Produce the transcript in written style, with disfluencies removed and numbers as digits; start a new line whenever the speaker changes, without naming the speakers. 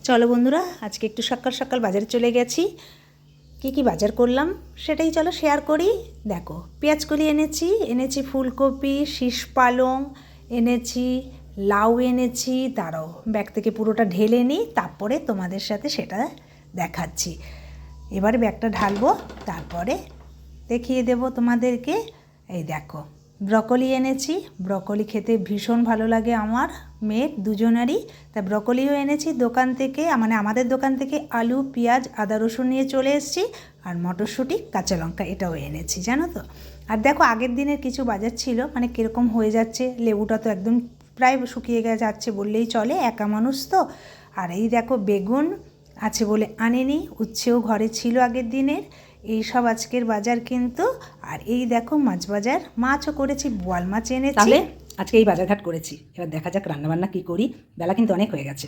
চলো বন্ধুরা, আজকে একটু সকাল সকাল বাজারে চলে গেছি। কি বাজার করলাম সেটাই চলো শেয়ার করি। দেখো, পেঁয়াজকলি এনেছি ফুলকপি, শীষ পালং এনেছি, লাউ এনেছি। দাঁড়াও, ব্যাগ থেকে পুরোটা ঢেলে নিই, তারপরে তোমাদের সাথে সেটা দেখাচ্ছি। এবারে ব্যাগটা ঢালবো, তারপরে দেখিয়ে দেবো তোমাদেরকে। এই দেখো, ব্রকলি এনেছি। ব্রকলি খেতে ভীষণ ভালো লাগে আমার মেয়ের দুজনারই, তা ব্রকলিও এনেছি দোকান থেকে, মানে আমাদের দোকান থেকে। আলু, পেঁয়াজ, আদা, রসুন নিয়ে চলে এসেছি। আর মটরশুঁটি, কাঁচা লঙ্কা এটাও এনেছি, জানো তো। আর দেখো, আগের দিনের কিছু বাজার ছিল, মানে কীরকম হয়ে যাচ্ছে। লেবুটা তো একদম প্রায় শুকিয়ে যাচ্ছে বললেই চলে, একা মানুষ তো। আর এই দেখো, বেগুন আছে বলে আনিনি, উচ্ছেও ঘরে ছিল আগের দিনের। এই সব আজকের বাজার কিন্তু। আর এই দেখো মাছ বাজার, মাছও করেছি, বোয়াল মাছ এনেছি।
তাহলে আজকে এই বাজারঘাট করেছি। এবার দেখা যাক রান্নাবান্না কী করি। বেলা কিন্তু অনেক হয়ে গেছে।